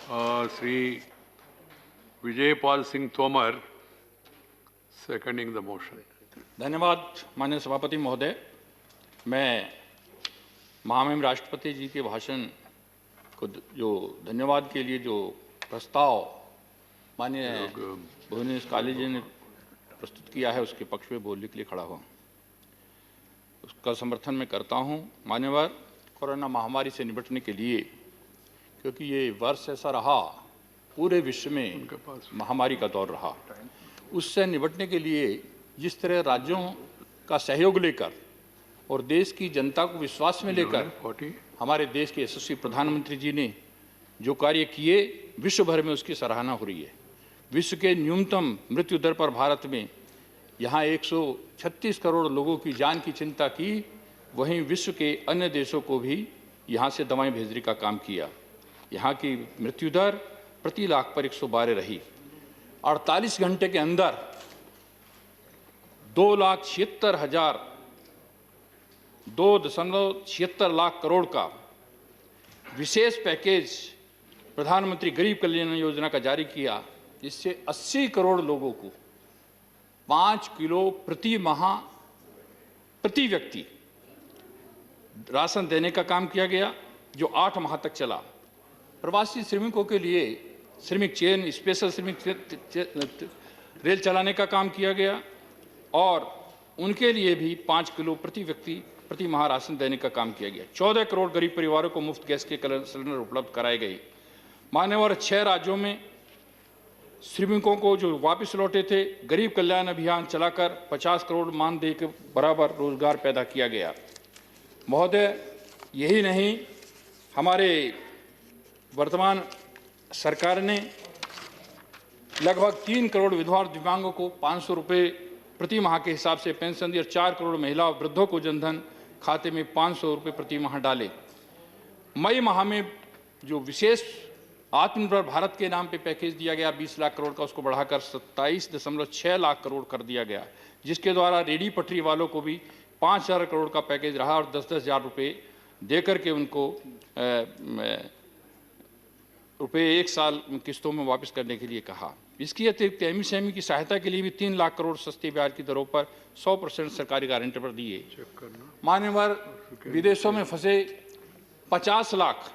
Shri Vijay Pal Singh Tomar seconding the motion. धन्यवाद माननीय सभापति महोदय। मैं महामहिम राष्ट्रपति जी के भाषण को जो धन्यवाद के लिए जो प्रस्ताव माननीय भुवनेश्वर काली जी ने प्रस्तुत किया है उसके पक्ष में बोलने के लिए खड़ा हुआ, उसका समर्थन मैं करता हूं। मान्यवर, कोरोना महामारी से निपटने के लिए, क्योंकि ये वर्ष ऐसा रहा, पूरे विश्व में महामारी का दौर रहा, उससे निपटने के लिए जिस तरह राज्यों का सहयोग लेकर और देश की जनता को विश्वास में लेकर हमारे देश के यशस्वी प्रधानमंत्री जी ने जो कार्य किए, विश्व भर में उसकी सराहना हो रही है। विश्व के न्यूनतम मृत्यु दर पर भारत में यहाँ 136 करोड़ लोगों की जान की चिंता की, वहीं विश्व के अन्य देशों को भी यहाँ से दवाएं भेजने का काम किया। यहाँ की मृत्यु दर प्रति लाख पर 112 रही। 48 घंटे के अंदर 2,76,000 लाख करोड़ का विशेष पैकेज प्रधानमंत्री गरीब कल्याण योजना का जारी किया, जिससे 80 करोड़ लोगों को 5 किलो प्रति माह प्रति व्यक्ति राशन देने का काम किया गया, जो 8 माह तक चला। प्रवासी श्रमिकों के लिए श्रमिक चेन, स्पेशल श्रमिक रेल चलाने का काम किया गया और उनके लिए भी 5 किलो प्रति व्यक्ति प्रति माह राशन देने का काम किया गया। 14 करोड़ गरीब परिवारों को मुफ्त गैस के सिलेंडर उपलब्ध कराए गए। मान्यवर, 6 राज्यों में श्रमिकों को जो वापस लौटे थे, गरीब कल्याण अभियान चलाकर 50 करोड़ मानदेय के बराबर रोजगार पैदा किया गया। महोदय, यही नहीं, हमारे वर्तमान सरकार ने लगभग 3 करोड़ विधवा और दिव्यांगों को 500 रुपये प्रति माह के हिसाब से पेंशन दी और 4 करोड़ महिला और वृद्धों को जनधन खाते में 500 रुपये प्रति माह डाले। मई माह में जो विशेष आत्मनिर्भर भारत के नाम पे पैकेज दिया गया 20 लाख करोड़ का, उसको बढ़ाकर 27.6 लाख करोड़ कर दिया गया, जिसके द्वारा रेडी पटरी वालों को भी 5,000 करोड़ का पैकेज रहा और 10-10 हज़ार रुपये दे करके उनको रुपये 1 साल किस्तों में वापस करने के लिए कहा। इसकी अतिरिक्त एमएसएमई की सहायता के लिए भी 3 लाख करोड़ सस्ते ब्याज की दरों पर 100% सरकारी गारंटी पर दिए। मान्यवर, विदेशों में फंसे 50 लाख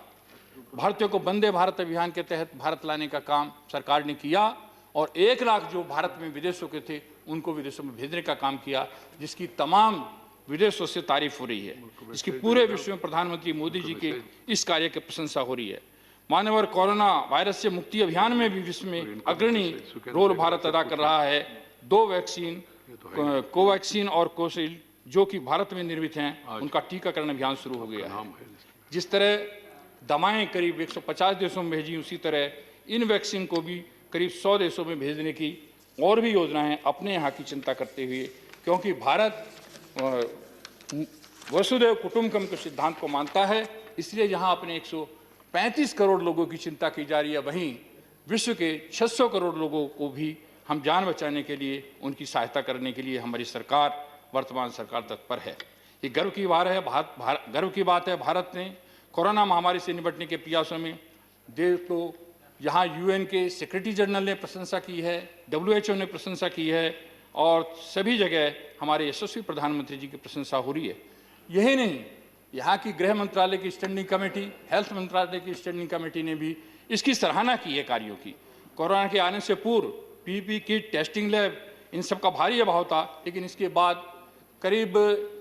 भारतीयों को वंदे भारत अभियान के तहत भारत लाने का काम सरकार ने किया और 1 लाख जो भारत में विदेशों के थे उनको विदेशों में भेजने का काम किया, जिसकी तमाम विदेशों से तारीफ हो रही है। इसकी पूरे विश्व में प्रधानमंत्री मोदी जी के इस कार्य की प्रशंसा हो रही है। मान्यवर, कोरोना वायरस से मुक्ति अभियान में भी विश्व में अग्रणी रोल भारत अदा कर रहा है। 2 वैक्सीन, कोवैक्सीन और कोविशील्ड, जो कि भारत में निर्मित हैं, उनका टीकाकरण अभियान शुरू हो गया है। जिस तरह दवाएं करीब 150 देशों में भेजी, उसी तरह इन वैक्सीन को भी करीब 100 देशों में भेजने की और भी योजनाएं अपने यहाँ की चिंता करते हुए, क्योंकि भारत वसुधैव कुटुंबकम के सिद्धांत को मानता है, इसलिए यहाँ अपने 135 करोड़ लोगों की चिंता की जा रही है। वहीं विश्व के 600 करोड़ लोगों को भी हम जान बचाने के लिए, उनकी सहायता करने के लिए हमारी सरकार, वर्तमान सरकार तत्पर है। ये गर्व की बात है। भारत ने कोरोना महामारी से निपटने के प्रयासों में देश को यहाँ यूएन के सेक्रेटरी जनरल ने प्रशंसा की है, WHO ने प्रशंसा की है और सभी जगह हमारे यशस्वी प्रधानमंत्री जी की प्रशंसा हो रही है। यही नहीं, यहाँ की गृह मंत्रालय की स्टैंडिंग कमेटी, हेल्थ मंत्रालय की स्टैंडिंग कमेटी ने भी इसकी सराहना की है कार्यों की। कोरोना के आने से पूर्व पीपीई किट, टेस्टिंग लैब, इन सब का भारी अभाव था, लेकिन इसके बाद करीब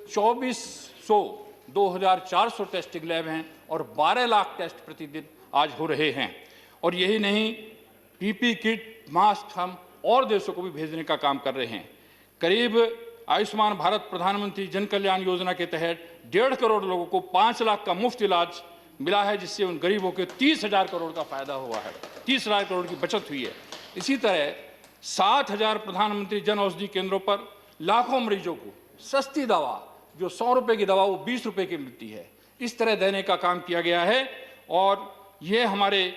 2,400 टेस्टिंग लैब हैं और 12 लाख टेस्ट प्रतिदिन आज हो रहे हैं। और यही नहीं, पीपीई किट, मास्क हम और देशों को भी भेजने का काम कर रहे हैं। करीब आयुष्मान भारत प्रधानमंत्री जन कल्याण योजना के तहत 1.5 करोड़ लोगों को 5 लाख का मुफ्त इलाज मिला है, जिससे उन गरीबों के 30,000 करोड़ का फायदा हुआ है, 30,000 करोड़ की बचत हुई है। इसी तरह 7,000 प्रधानमंत्री जन औषधि केंद्रों पर लाखों मरीजों को सस्ती दवा, जो 100 रुपये की दवा वो 20 रुपये की मिलती है, इस तरह देने का काम किया गया है और ये हमारे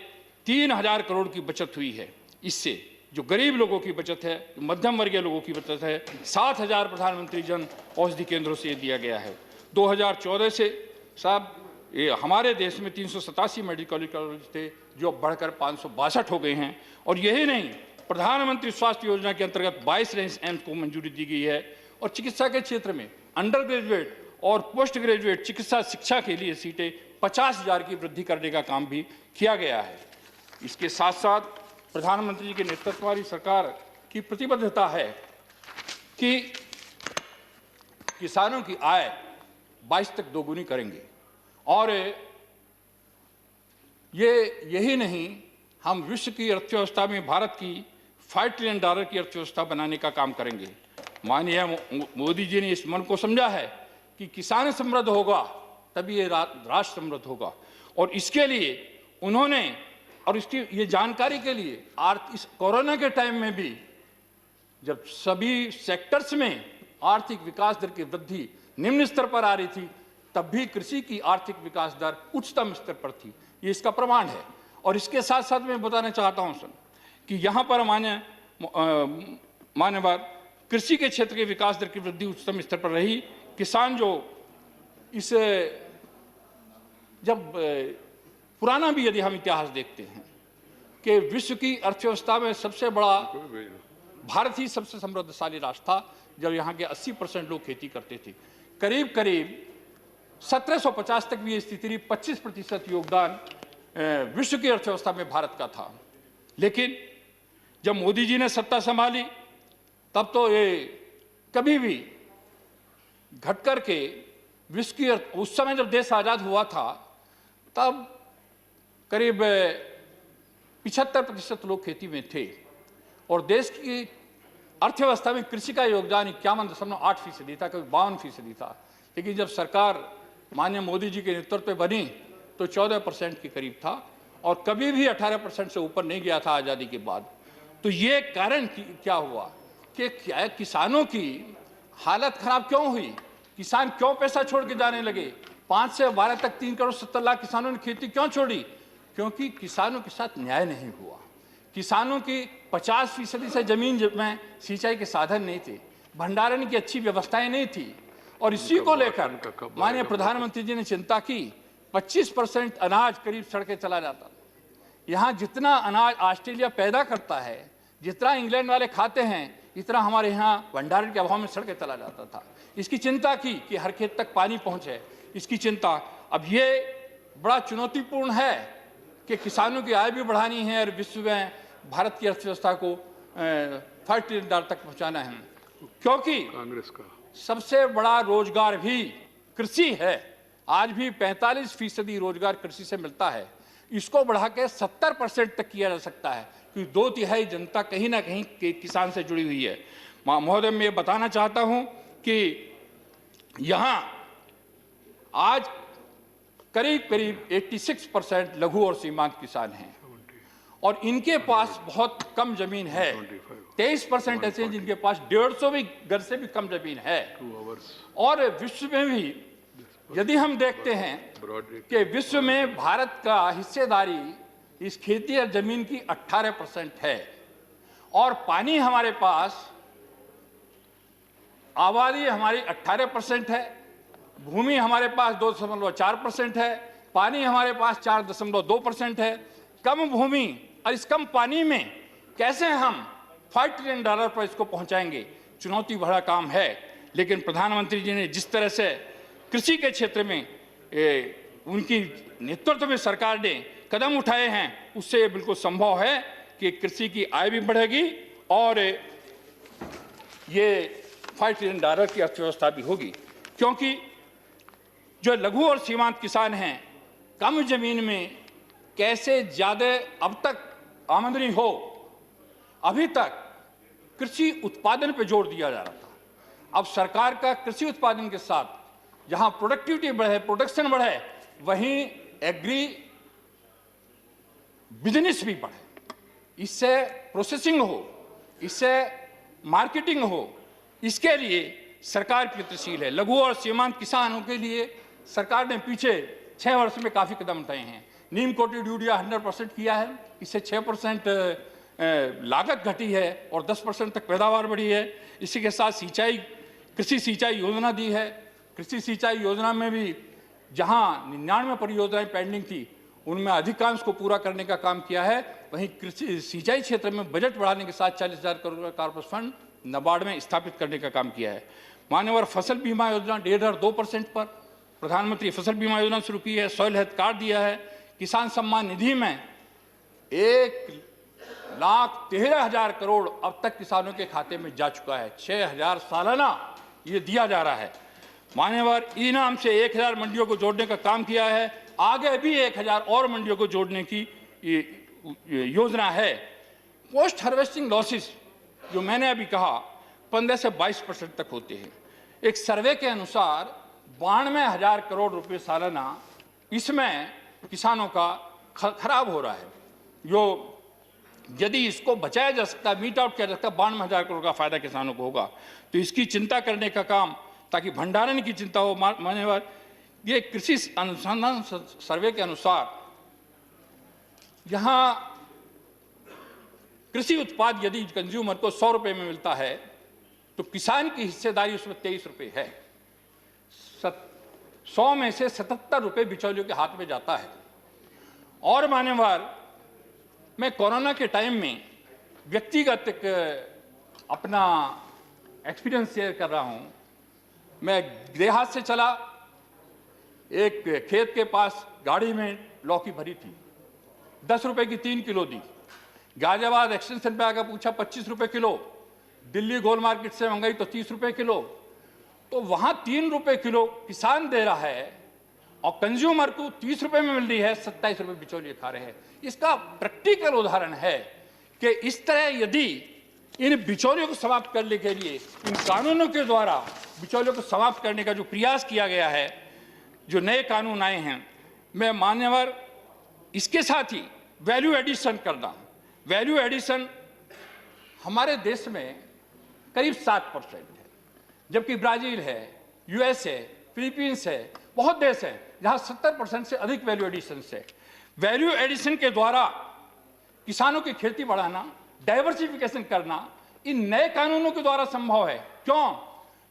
3,000 करोड़ की बचत हुई है। इससे जो गरीब लोगों की बचत है, जो मध्यम वर्गीय लोगों की बचत है, 7,000 प्रधानमंत्री जन औषधि केंद्रों से दिया गया है। 2014 से साहब ये हमारे देश में 387 मेडिकल कॉलेज थे जो अब बढ़कर 562 हो गए हैं। और यही नहीं, प्रधानमंत्री स्वास्थ्य योजना के अंतर्गत 22 एम्स को मंजूरी दी गई है। और चिकित्सा के क्षेत्र में अंडर ग्रेजुएट और पोस्ट ग्रेजुएट चिकित्सा शिक्षा के लिए सीटें 50,000 की वृद्धि करने का काम भी किया गया है। इसके साथ साथ प्रधानमंत्री जी के नेतृत्व वाली सरकार की प्रतिबद्धता है कि किसानों की आय 22 तक दोगुनी करेंगे। और यही नहीं, हम विश्व की अर्थव्यवस्था में भारत की $5 ट्रिलियन की अर्थव्यवस्था बनाने का काम करेंगे। माननीय मोदी जी ने इस मन को समझा है कि किसान समृद्ध होगा तभी ये राष्ट्र समृद्ध होगा। और इसके लिए उन्होंने, और इसकी ये जानकारी के लिए, इस कोरोना के टाइम में भी जब सभी सेक्टर्स में आर्थिक विकास दर की वृद्धि निम्न स्तर पर आ रही थी, तब भी कृषि की आर्थिक विकास दर उच्चतम स्तर पर थी। ये इसका प्रमाण है। और इसके साथ साथ मैं बताना चाहता हूं सर कि यहाँ पर मान्यवर कृषि के क्षेत्र के विकास दर की वृद्धि उच्चतम स्तर पर रही। किसान जो इस जब पुराना भी यदि हम इतिहास देखते हैं कि विश्व की अर्थव्यवस्था में सबसे बड़ा भारत ही सबसे समृद्धशाली राष्ट्र था जब यहाँ के 80% लोग खेती करते थे। करीब करीब 1750 तक भी ये स्थिति रही, 25% योगदान विश्व की अर्थव्यवस्था में भारत का था। लेकिन जब मोदी जी ने सत्ता संभाली तब तो ये कभी भी घट कर के विश्व की, उस समय जब देश आज़ाद हुआ था तब करीब 75% लोग खेती में थे और देश की अर्थव्यवस्था में कृषि का योगदान 51.8% था, कभी 52% था। लेकिन जब सरकार माननीय मोदी जी के नेतृत्व में बनी तो 14% के करीब था और कभी भी 18% से ऊपर नहीं गया था आज़ादी के बाद। तो ये कारण क्या हुआ कि किसानों की हालत खराब क्यों हुई, किसान क्यों पैसा छोड़ के जाने लगे। 5 से 12 तक 3 करोड़ 70 लाख किसानों ने खेती क्यों छोड़ी? क्योंकि किसानों के साथ न्याय नहीं हुआ। किसानों की 50% से जमीन में सिंचाई के साधन नहीं थे, भंडारण की अच्छी व्यवस्थाएं नहीं थी। और इसी को लेकर माननीय प्रधानमंत्री जी ने चिंता की। 25% अनाज करीब सड़के चला जाता। यहाँ जितना अनाज ऑस्ट्रेलिया पैदा करता है, जितना इंग्लैंड वाले खाते हैं, इतना हमारे यहाँ भंडारण के अभाव में सड़के चला जाता था। इसकी चिंता की कि हर खेत तक पानी पहुँचे, इसकी चिंता। अब ये बड़ा चुनौतीपूर्ण है कि किसानों की आय भी बढ़ानी है और विश्व में भारत की अर्थव्यवस्था को $5 ट्रिलियन तक पहुँचाना है, क्योंकि कांग्रेस का सबसे बड़ा रोजगार भी कृषि है। आज भी 45% रोजगार कृषि से मिलता है। इसको बढ़ा के 70% तक किया जा सकता है, क्योंकि 2/3 जनता कहीं ना कहीं किसान से जुड़ी हुई है। महोदय, मैं बताना चाहता हूं कि यहाँ आज करीब करीब 86% लघु और सीमांत किसान हैं और इनके पास बहुत कम जमीन है। 23% ऐसे हैं जिनके पास 150 भी घर से भी कम जमीन है। और विश्व में भी यदि हम देखते हैं कि विश्व में भारत का हिस्सेदारी इस खेती और जमीन की 18% है और पानी हमारे पास, आबादी हमारी 18% है, भूमि हमारे पास 2.4% है, पानी हमारे पास 4.2% है। कम भूमि और इस कम पानी में कैसे हम $5 ट्रिलियन पर इसको पहुंचाएंगे? चुनौती भरा काम है। लेकिन प्रधानमंत्री जी ने जिस तरह से कृषि के क्षेत्र में उनकी नेतृत्व में सरकार ने कदम उठाए हैं, उससे ये बिल्कुल संभव है कि कृषि की आय भी बढ़ेगी और ये $5 ट्रिलियन की अर्थव्यवस्था भी होगी। क्योंकि जो लघु और सीमांत किसान हैं, कम जमीन में कैसे ज़्यादा अब तक आमदनी हो, अभी तक कृषि उत्पादन पर जोर दिया जा रहा था। अब सरकार का कृषि उत्पादन के साथ जहां प्रोडक्टिविटी बढ़े, प्रोडक्शन बढ़े, वहीं एग्री बिजनेस भी बढ़े, इससे प्रोसेसिंग हो, इससे मार्केटिंग हो। इसके लिए सरकार प्रयत्नशील है। लघु और सीमांत किसानों के लिए सरकार ने पीछे 6 वर्ष में काफ़ी कदम उठाए हैं। नीम कोटेड यूरिया 100% किया है, इससे 6% लागत घटी है और 10% तक पैदावार बढ़ी है। इसी के साथ कृषि सिंचाई योजना दी है। कृषि सिंचाई योजना में भी जहां 99 परियोजनाएं पेंडिंग थी, उनमें अधिकांश को पूरा करने का काम किया है। वहीं कृषि सिंचाई क्षेत्र में बजट बढ़ाने के साथ 40,000 करोड़ का कॉर्पस फंड नाबार्ड में स्थापित करने का काम किया है। मान्यवर फसल बीमा योजना 1.5-2% पर प्रधानमंत्री फसल बीमा योजना शुरू की है। सॉइल हेल्थ कार्ड दिया है। किसान सम्मान निधि में 1,13,000 करोड़ अब तक किसानों के खाते में जा चुका है। 6,000 सालाना ये दिया जा रहा है। मान्यवर ई नाम से 1,000 मंडियों को जोड़ने का काम किया है। आगे भी 1,000 और मंडियों को जोड़ने की योजना है। पोस्ट हार्वेस्टिंग लॉसेस जो मैंने अभी कहा 15 से 22% तक होते हैं। एक सर्वे के अनुसार 92,000 करोड़ रुपए सालाना इसमें किसानों का खराब हो रहा है। जो यदि इसको बचाया जा सकता, मीट आउट किया जा सकता, 92,000 करोड़ का फायदा किसानों को होगा। तो इसकी चिंता करने का काम, ताकि भंडारण की चिंता हो। मान्यवर ये कृषि अनुसंधान सर्वे के अनुसार यहां कृषि उत्पाद यदि कंज्यूमर को 100 रुपए में मिलता है तो किसान की हिस्सेदारी उसमें 23 रुपए है। 100 में से 77 रुपए बिचौलियों के हाथ में जाता है। और मान्यवर मैं कोरोना के टाइम में व्यक्तिगत एक अपना एक्सपीरियंस शेयर कर रहा हूं। मैं देहात से चला, एक खेत के पास गाड़ी में लौकी भरी थी, 10 रुपए की 3 किलो दी। गाजियाबाद एक्सटेंशन पे आकर पूछा 25 रुपए किलो। दिल्ली गोल मार्केट से मंगाई तो 30 रुपए किलो। तो वहां 3 रुपए किलो किसान दे रहा है और कंज्यूमर को 30 रुपए में मिल रही है, 27 रुपए बिचौलिए खा रहे हैं। इसका प्रैक्टिकल उदाहरण है कि इस तरह यदि इन बिचौलियों को समाप्त करने के लिए इन कानूनों के द्वारा बिचौलियों को समाप्त करने का जो प्रयास किया गया है, जो नए कानून आए हैं, मैं मान्यवर इसके साथ ही वैल्यू एडिशन करना। वैल्यू एडिशन हमारे देश में करीब 7% है, जबकि ब्राजील है, यूएस है, फिलीपींस है, बहुत देश है जहां 70% से अधिक वैल्यू एडिशन है। वैल्यू एडिशन के द्वारा किसानों की खेती बढ़ाना, डाइवर्सिफिकेशन करना इन नए कानूनों के द्वारा संभव है। क्यों?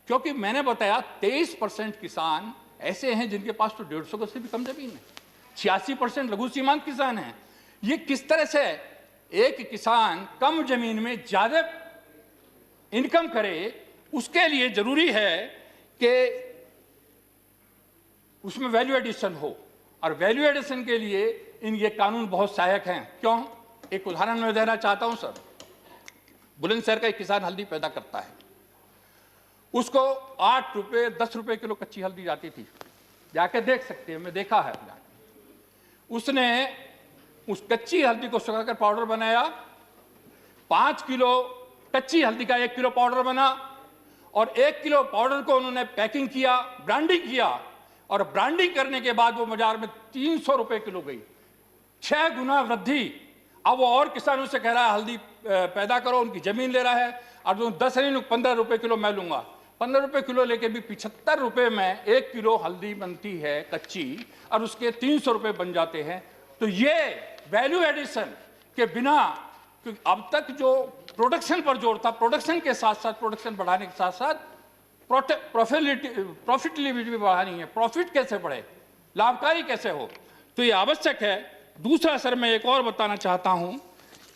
क्योंकि मैंने बताया 23% किसान ऐसे हैं जिनके पास तो 150 गज से भी कम जमीन है। 86% लघु सीमांत किसान हैं। ये किस तरह से एक किसान कम जमीन में ज्यादा इनकम करे, उसके लिए जरूरी है कि उसमें वैल्यू एडिशन हो। और वैल्यू एडिशन के लिए ये कानून बहुत सहायक हैं। क्यों? एक उदाहरण मैं देना चाहता हूं सर। बुलंदशहर का एक किसान हल्दी पैदा करता है, उसको 8 रुपए 10 रुपए किलो कच्ची हल्दी जाती थी। जाके देख सकते हैं, मैं देखा है। उसने उस कच्ची हल्दी को सुखाकर पाउडर बनाया। 5 किलो कच्ची हल्दी का 1 किलो पाउडर बना और 1 किलो पाउडर को उन्होंने पैकिंग किया, ब्रांडिंग किया और ब्रांडिंग करने के बाद वो बाजार में 300 रुपए किलो गई। 6 गुना वृद्धि। अब वो और किसानों से कह रहा है हल्दी पैदा करो, उनकी जमीन ले रहा है और जो 10 नहीं 15 रुपए किलो मैं लूंगा। 15 रुपए किलो लेके भी 75 रुपए में 1 किलो हल्दी बनती है कच्ची और उसके 300 रुपए बन जाते हैं। तो ये वैल्यू एडिशन के बिना, क्योंकि अब तक जो प्रोडक्शन पर जोर था, प्रोडक्शन के साथ साथ प्रोडक्शन बढ़ाने के साथ साथ प्रॉफिटेबिलिटी भी बढ़ानी है। प्रॉफिट कैसे बढ़े, लाभकारी कैसे हो, तो ये आवश्यक है। दूसरा सर मैं एक और बताना चाहता हूं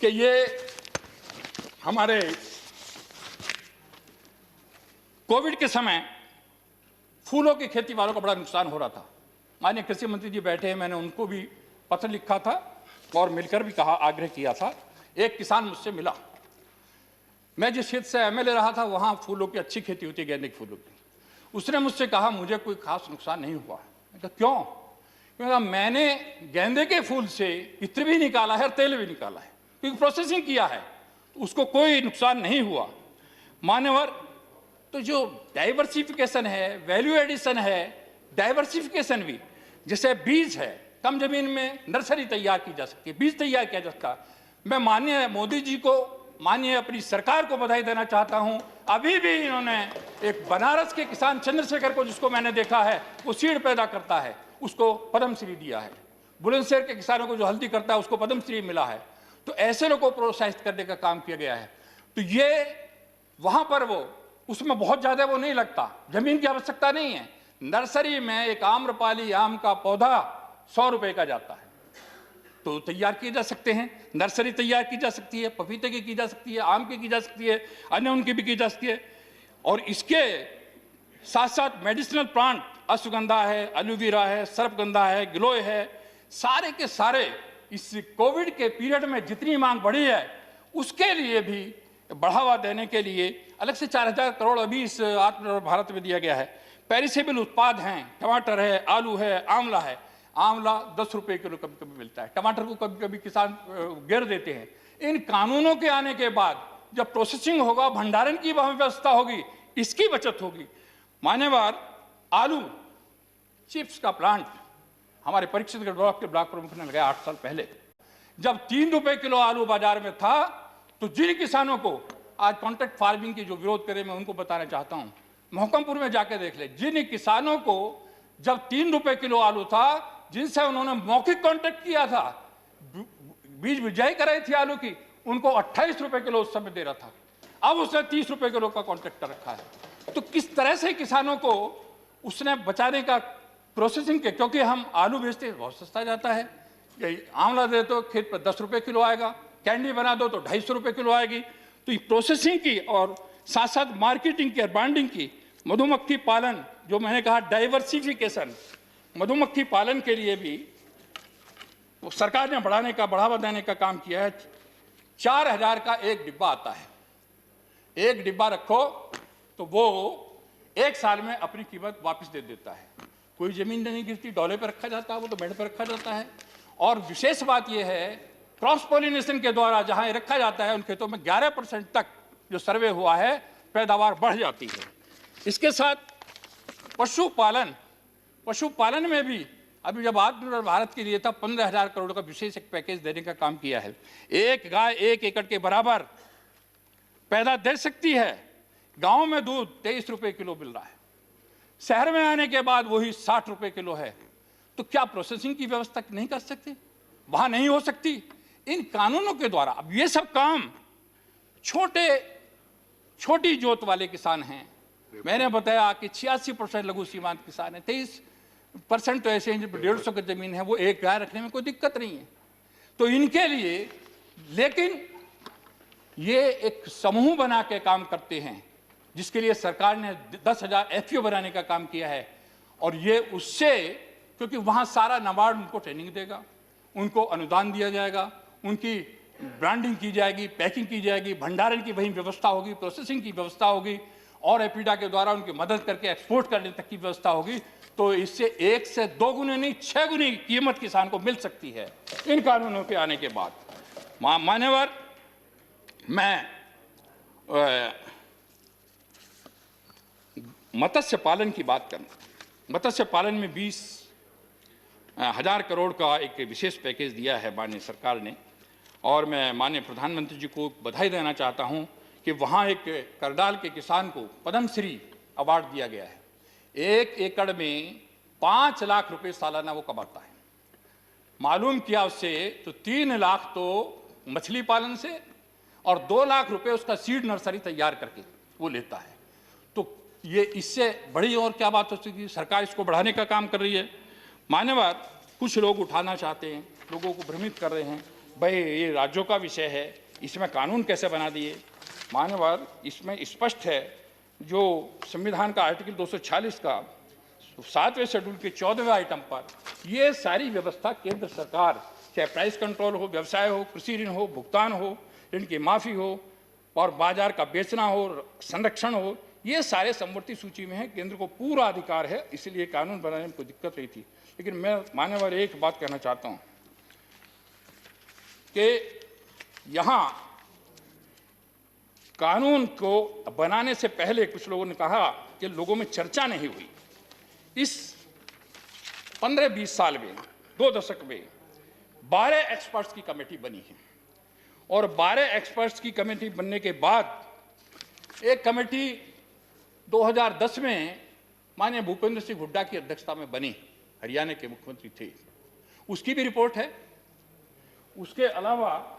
कि ये हमारे कोविड के समय फूलों की खेती वालों का बड़ा नुकसान हो रहा था। माननीय कृषि मंत्री जी बैठे हैं, मैंने उनको भी पत्र लिखा था और मिलकर भी कहा, आग्रह किया था। एक किसान मुझसे मिला, मैं जिस क्षेत्र से एमएलए रहा था वहां फूलों की अच्छी खेती होती है, गेंदे के फूलों की। उसने मुझसे कहा मुझे कोई खास नुकसान नहीं हुआ। मैं कहा क्यों? क्योंकि मैंने गेंदे के फूल से इत्र भी निकाला है और तेल भी निकाला है, क्योंकि प्रोसेसिंग किया है, तो उसको कोई नुकसान नहीं हुआ। मान्यवर, तो जो डाइवर्सिफिकेशन है, वैल्यू एडिशन है, डाइवर्सिफिकेशन भी, जैसे बीज है, कम जमीन में नर्सरी तैयार की जा सकती है, बीज तैयार किया जा सकता है। मैं माननीय मोदी जी को, माननीय अपनी सरकार को बधाई देना चाहता हूं। अभी भी इन्होंने एक बनारस के किसान चंद्रशेखर को, जिसको मैंने देखा है वो सीड पैदा करता है, उसको पद्मश्री दिया है। बुलंदशहर के किसानों को जो हल्दी करता है उसको पद्मश्री मिला है। तो ऐसे लोगों को प्रोत्साहित करने का काम किया गया है। तो ये वहां पर वो उसमें बहुत ज्यादा वो नहीं लगता, जमीन की आवश्यकता नहीं है, नर्सरी में एक आम्रपाली आम का पौधा 100 रुपए का जाता है, तो तैयार किए जा सकते हैं, नर्सरी तैयार की जा सकती है, पपीते की जा सकती है, आम की जा सकती है, अन्य उनकी भी की जा सकती है। और इसके साथ साथ मेडिसिनल प्लांट, अश्वगंधा है, एलोवेरा है, सर्पगंधा है, गिलोय है, सारे के सारे इस कोविड के पीरियड में जितनी मांग बढ़ी है उसके लिए भी बढ़ावा देने के लिए अलग से 4000 करोड़ अभी इस आत्मनिर्भर भारत में दिया गया है। पेरिसेबल उत्पाद हैं, टमाटर है, आलू है, आंवला है। आंवला 10 रुपए किलो कभी कभी मिलता है, टमाटर को कभी कभी किसान गिर देते हैं। इन कानूनों के आने के बाद जब प्रोसेसिंग होगा, भंडारण की व्यवस्था होगी, इसकी बचत होगी। मान्यवर, आलू चिप्स का प्लांट हमारे परीक्षित ब्लॉक के ब्लॉक प्रमुख ने लगाया 8 साल पहले। जब 3 रुपए किलो आलू बाजार में था, तो जिन किसानों को आज कॉन्ट्रैक्ट फार्मिंग की जो विरोध करे, मैं उनको बताना चाहता हूं, मोहकमपुर में जाके देख ले, जिन किसानों को जब 3 रुपए किलो आलू था, जिनसे उन्होंने मौखिक कॉन्ट्रैक्ट किया था, बीज बिजाई कराई थी आलू की, उनको 28 रुपए किलो उस समय दे रहा था। अब उसने 30 रुपए किलो का कॉन्ट्रैक्ट कर रखा है। तो किस तरह से किसानों को उसने बचाने का प्रोसेसिंग के, क्योंकि हम आलू बेचते हैं बहुत सस्ता जाता है, आंवला दे तो खेत पर 10 रुपए किलो आएगा, कैंडी बना दो तो 250 रुपए किलो आएगी। तो ये प्रोसेसिंग की और साथ साथ मार्केटिंग की और ब्रांडिंग की, मधुमक्खी पालन, जो मैंने कहा डाइवर्सिफिकेशन, मधुमक्खी पालन के लिए भी वो सरकार ने बढ़ावा देने का काम किया है। 4000 का एक डिब्बा आता है, एक डिब्बा रखो तो वो 1 साल में अपनी कीमत वापस दे देता है। कोई जमीन नहीं गिरती, डॉले पर रखा जाता है, वो तो बेड पर रखा जाता है। और विशेष बात यह है, क्रॉस पॉलिनेशन के द्वारा जहां ये रखा जाता है उन खेतों में 11% तक जो सर्वे हुआ है पैदावार बढ़ जाती है। इसके साथ पशुपालन में भी अभी जब आत्मनिर्भर भारत के लिए था 15,000 करोड़ का विशेष एक पैकेज देने का काम किया है। एक गाय 1 एकड़ के बराबर पैदा दे सकती है। गांव में दूध 23 रुपए किलो मिल रहा है, शहर में आने के बाद वही 60 रुपए किलो है। तो क्या प्रोसेसिंग की व्यवस्था नहीं कर सकते? वहां नहीं हो सकती? इन कानूनों के द्वारा अब ये सब काम छोटी जोत वाले किसान हैं। मैंने बताया कि 86% लघु सीमांत किसान है, 23% तो ऐसे हैं जिन पर 150 की जमीन है, वो एक गाय रखने में कोई दिक्कत नहीं है। तो इनके लिए, लेकिन ये एक समूह बना के काम करते हैं, जिसके लिए सरकार ने 10,000 FPO बनाने का काम किया है। और ये उससे, क्योंकि वहां सारा नाबार्ड उनको ट्रेनिंग देगा, उनको अनुदान दिया जाएगा, उनकी ब्रांडिंग की जाएगी, पैकिंग की जाएगी, भंडारण की वही व्यवस्था होगी, प्रोसेसिंग की व्यवस्था होगी, और एपीडा के द्वारा उनकी मदद करके एक्सपोर्ट करने तक की व्यवस्था होगी। तो इससे 1 से 2 गुने नहीं, 6 गुनी कीमत किसान को मिल सकती है इन कानूनों के आने के बाद। मान्यवर, मैं मत्स्य पालन की बात करूं। मत्स्य पालन में 20,000 करोड़ का एक विशेष पैकेज दिया है माननीय सरकार ने, और मैं माननीय प्रधानमंत्री जी को बधाई देना चाहता हूं कि वहां एक करनाल के किसान को पद्मश्री अवार्ड दिया गया है। 1 एकड़ में 5 लाख रुपए सालाना वो कमाता है। मालूम किया उससे तो 3 लाख तो मछली पालन से और 2 लाख रुपए उसका सीड नर्सरी तैयार करके वो लेता है। तो ये इससे बड़ी और क्या बात हो सकती है? सरकार इसको बढ़ाने का काम कर रही है। मान्यवर, कुछ लोग उठाना चाहते हैं, लोगों को भ्रमित कर रहे हैं, भाई ये राज्यों का विषय है, इसमें कानून कैसे बना दिए। मान्यवर, इसमें स्पष्ट है, जो संविधान का आर्टिकल 246 का 7वें शेड्यूल के 14वें आइटम पर ये सारी व्यवस्था केंद्र सरकार, चाहे प्राइस कंट्रोल हो, व्यवसाय हो, कृषि ऋण हो, भुगतान हो, ऋण की माफी हो, और बाजार का बेचना हो, संरक्षण हो, ये सारे समवर्ती सूची में है। केंद्र को पूरा अधिकार है, इसलिए कानून बनाने में कोई दिक्कत नहीं थी। लेकिन मैं मान्यवर एक बात कहना चाहता हूं कि यहां कानून को बनाने से पहले कुछ लोगों ने कहा कि लोगों में चर्चा नहीं हुई। इस 15-20 साल में, 2 दशक में 12 एक्सपर्ट्स की कमेटी बनी है, और 12 एक्सपर्ट्स की कमेटी बनने के बाद एक कमेटी 2010 में माननीय भूपेंद्र सिंह हुड्डा की अध्यक्षता में बनी, हरियाणा के मुख्यमंत्री थे, उसकी भी रिपोर्ट है। उसके अलावा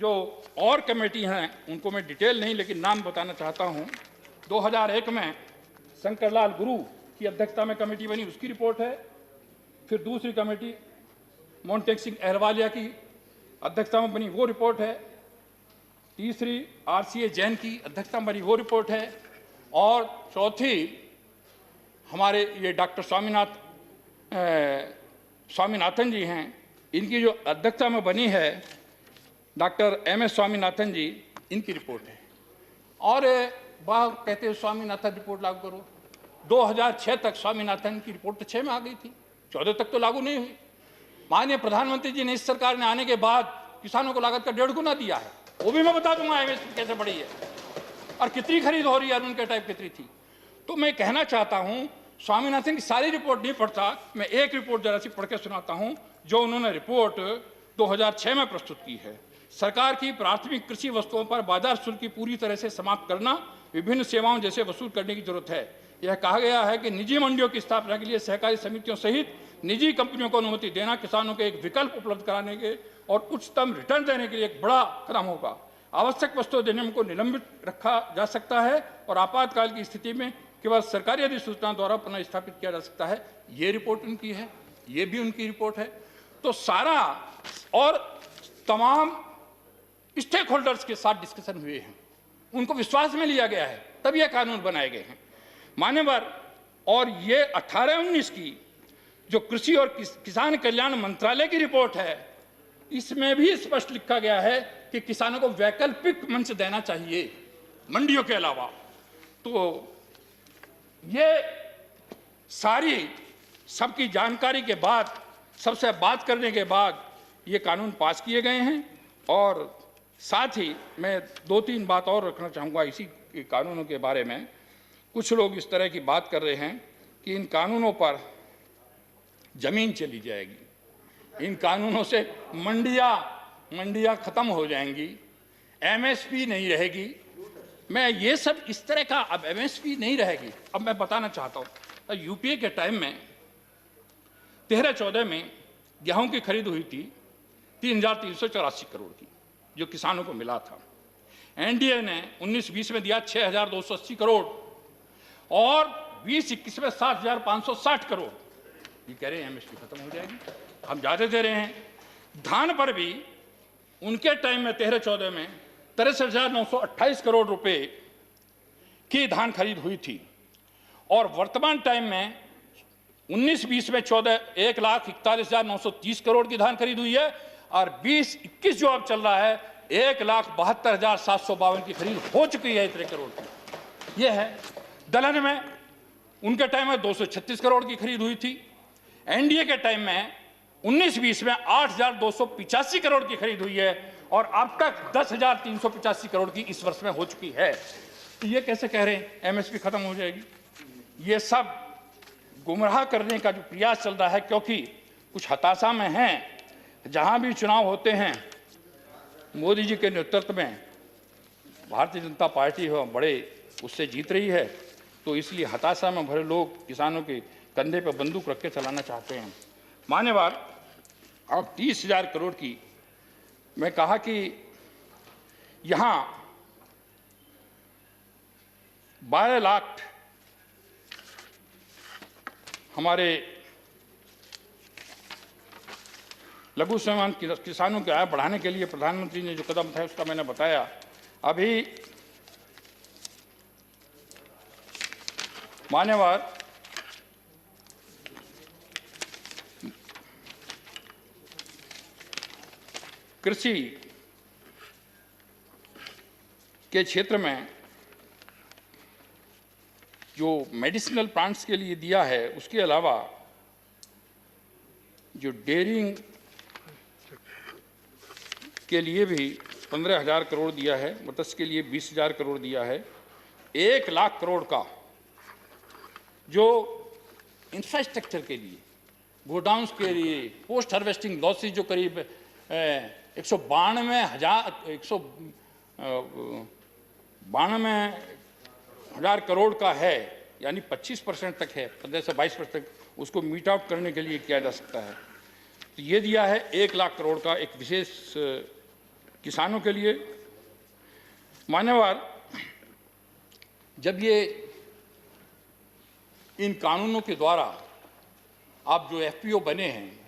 जो और कमेटी हैं उनको मैं डिटेल नहीं लेकिन नाम बताना चाहता हूं। 2001 में शंकर लाल गुरु की अध्यक्षता में कमेटी बनी, उसकी रिपोर्ट है। फिर दूसरी कमेटी मोन्टेक सिंह अहलवालिया की अध्यक्षता में बनी, वो रिपोर्ट है। तीसरी RCA जैन की अध्यक्षता में बनी, वो रिपोर्ट है। और चौथी हमारे ये डॉक्टर स्वामीनाथन जी हैं, इनकी जो अध्यक्षता में बनी है, डॉक्टर MS स्वामीनाथन जी, इनकी रिपोर्ट है। और वह कहते हैं स्वामीनाथन रिपोर्ट लागू करो। 2006 तक स्वामीनाथन की रिपोर्ट तो 6 में आ गई थी, 14 तक तो लागू नहीं हुई। माननीय प्रधानमंत्री जी ने इस सरकार ने आने के बाद किसानों को लागत का 1.5 गुना दिया है, वो भी मैं बता दूंगा MSP कैसे बढ़ी है और कितनी खरीद हो रही है, उनके टाइप कितनी थी। तो मैं कहना चाहता हूं, स्वामीनाथन की सारी रिपोर्ट नहीं पढ़ता, मैं एक रिपोर्ट जरा सी पढ़ के सुनाता हूं जो उन्होंने रिपोर्ट 2006 में प्रस्तुत की है। सरकार की प्राथमिक कृषि वस्तुओं पर बाजार शुल्क की पूरी तरह से समाप्त करना, विभिन्न सेवाओं जैसे वसूल करने की जरूरत है। यह कहा गया है कि निजी मंडियों की स्थापना के लिए सहकारी समितियों सहित निजी कंपनियों को अनुमति देना किसानों को एक विकल्प उपलब्ध कराने के और उच्चतम रिटर्न देने के लिए एक बड़ा कदम होगा। आवश्यक वस्तु अधिनियम को निलंबित रखा जा सकता है और आपातकाल की स्थिति में केवल सरकारी अधिसूचना द्वारा पुनः स्थापित किया जा सकता है। ये रिपोर्ट उनकी है, ये भी उनकी रिपोर्ट है। तो सारा और तमाम स्टेक होल्डर्स के साथ डिस्कशन हुए हैं, उनको विश्वास में लिया गया है, तब ये कानून बनाए गए हैं मान्यवर। और ये 18-19 की जो कृषि और किसान कल्याण मंत्रालय की रिपोर्ट है, इसमें भी स्पष्ट लिखा गया है कि किसानों को वैकल्पिक मंच देना चाहिए मंडियों के अलावा। तो ये सारी सबकी जानकारी के बाद, सबसे बात करने के बाद ये कानून पास किए गए हैं। और साथ ही मैं 2-3 बात और रखना चाहूँगा इसी कानूनों के बारे में। कुछ लोग इस तरह की बात कर रहे हैं कि इन कानूनों पर जमीन चली जाएगी, इन कानूनों से मंडियाँ खत्म हो जाएंगी, MSP नहीं रहेगी। मैं ये सब इस तरह का, अब MSP नहीं रहेगी। अब मैं बताना चाहता हूँ, UPA के टाइम में 13-14 में गेहूं की खरीद हुई थी 3,384 करोड़ की, जो किसानों को मिला था। NDA ने 19-20 में दिया 6,280 करोड़ और 20-21 में 7,560 करोड़। ये कह रहे हैं MSP खत्म हो जाएगी, हम ज़्यादा दे रहे हैं। धान पर भी उनके टाइम में 13-14 में 63,928 करोड़ रुपए की धान खरीद हुई थी और वर्तमान टाइम में 19-20 में 1,41,930 करोड़ की धान खरीद हुई है और 20-21 जो अब चल रहा है 1,72,752 की खरीद हो चुकी है इतने करोड़ की। यह है। दलहन में उनके टाइम में 236 करोड़ की खरीद हुई थी। NDA के टाइम में 19-20 में 8,285 करोड़ की खरीद हुई है और अब तक 10,385 करोड़ की इस वर्ष में हो चुकी है। तो ये कैसे कह रहे हैं MSP खत्म हो जाएगी? ये सब गुमराह करने का जो प्रयास चल रहा है, क्योंकि कुछ हताशा में हैं। जहां भी चुनाव होते हैं मोदी जी के नेतृत्व में भारतीय जनता पार्टी हो बड़े उससे जीत रही है, तो इसलिए हताशा में भरे लोग किसानों के कंधे पर बंदूक रख के चलाना चाहते हैं। मान्यवर, अब 30,000 करोड़ की मैं कहा कि यहाँ 12 लाख हमारे लघु सीमांत किसानों की आय बढ़ाने के लिए प्रधानमंत्री ने जो कदम उठाया उसका मैंने बताया। अभी मान्यवर, कृषि के क्षेत्र में जो मेडिसिनल प्लांट्स के लिए दिया है, उसके अलावा जो डेयरिंग के लिए भी 15,000 करोड़ दिया है, मत्स्य के लिए 20,000 करोड़ दिया है। 1 लाख करोड़ का जो इंफ्रास्ट्रक्चर के लिए, गोडाउन्स के लिए, पोस्ट हार्वेस्टिंग लॉसेज जो करीब 192,000 करोड़ का है, यानी 25% तक है, 15 से 22% तक उसको मीट आउट करने के लिए किया जा सकता है। तो ये दिया है 1 लाख करोड़ का एक विशेष किसानों के लिए। मान्यवर, जब ये इन कानूनों के द्वारा आप जो एफपीओ बने हैं,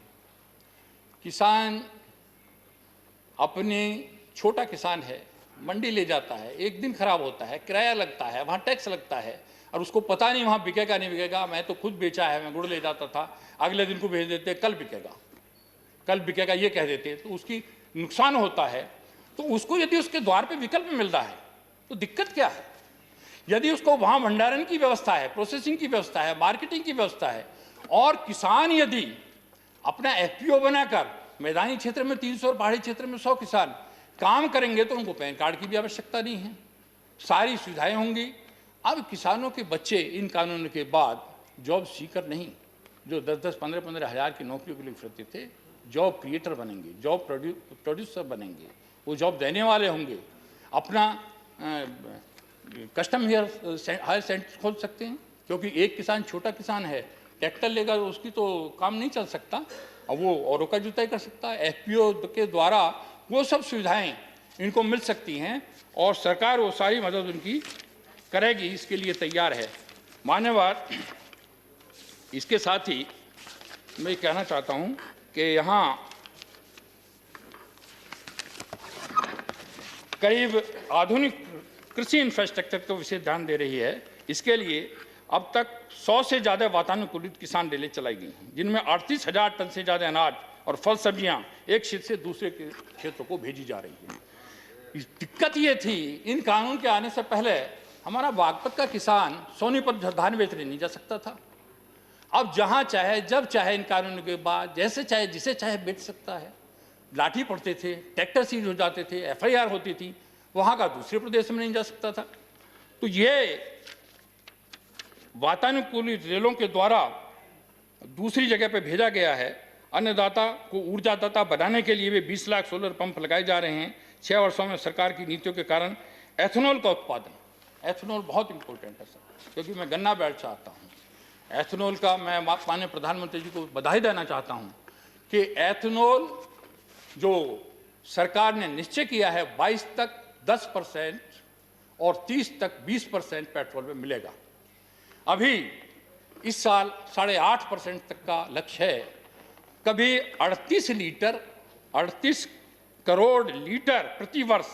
किसान अपने छोटा किसान है, मंडी ले जाता है, एक दिन खराब होता है, किराया लगता है, वहाँ टैक्स लगता है और उसको पता नहीं वहाँ बिकेगा नहीं बिकेगा। मैं तो खुद बेचा है, मैं गुड़ ले जाता था, अगले दिन को भेज देते कल बिकेगा ये कह देते, तो उसकी नुकसान होता है। तो उसको यदि उसके द्वार पे विकल्प मिल रहा है तो दिक्कत क्या है? यदि उसको वहाँ भंडारण की व्यवस्था है, प्रोसेसिंग की व्यवस्था है, मार्केटिंग की व्यवस्था है और किसान यदि अपना एफपीओ बनाकर मैदानी क्षेत्र में 300 और पहाड़ी क्षेत्र में 100 किसान काम करेंगे तो उनको पैन कार्ड की भी आवश्यकता नहीं है, सारी सुविधाएं होंगी। अब किसानों के बच्चे इन कानूनों के बाद जॉब सीकर नहीं, जो 10-10, 15-15 हज़ार की नौकरियों के लिए फिरते थे, जॉब क्रिएटर बनेंगे, जॉब प्रोड्यूसर बनेंगे, वो जॉब देने वाले होंगे, अपना कस्टम हायर सेंटर खोल सकते हैं। क्योंकि एक किसान छोटा किसान है, ट्रैक्टर लेगा तो उसकी तो काम नहीं चल सकता, अब वो औरों का जुताई कर सकता है। एफपीओ के द्वारा वो सब सुविधाएं इनको मिल सकती हैं और सरकार वो सारी मदद उनकी करेगी, इसके लिए तैयार है। मान्यवर, इसके साथ ही मैं कहना चाहता हूं कि यहाँ करीब आधुनिक कृषि इंफ्रास्ट्रक्चर को विशेष ध्यान दे रही है। इसके लिए अब तक 100 से ज़्यादा वातानुकूलित किसान रेलें चलाई गई हैं, जिनमें 38,000 टन से ज़्यादा अनाज और फल सब्जियां एक क्षेत्र से दूसरे के क्षेत्रों को भेजी जा रही हैं। दिक्कत ये थी, इन कानून के आने से पहले हमारा बागपत का किसान सोनीपत धान बेचने नहीं जा सकता था। अब जहाँ चाहे जब चाहे इन कानूनों के बाद जैसे चाहे जिसे चाहे बेच सकता है। लाठी पड़ते थे, ट्रैक्टर सीज हो जाते थे, एफआईआर होती थी, वहाँ का दूसरे प्रदेश में नहीं जा सकता था। तो ये वातानुकूलित रेलों के द्वारा दूसरी जगह पर भेजा गया है। अन्नदाता को ऊर्जादाता बनाने के लिए भी 20 लाख सोलर पंप लगाए जा रहे हैं। 6 वर्षों में सरकार की नीतियों के कारण एथेनॉल का उत्पादन, एथेनॉल बहुत इंपॉर्टेंट है सर, क्योंकि मैं गन्ना बैठ चाहता हूँ। एथेनॉल का मैं माननीय प्रधानमंत्री जी को बधाई देना चाहता हूँ कि एथेनॉल जो सरकार ने निश्चय किया है 22 तक 10% और 30 तक 20% पेट्रोल में मिलेगा। अभी इस साल 8.5% तक का लक्ष्य है। कभी 38 करोड़ लीटर प्रति वर्ष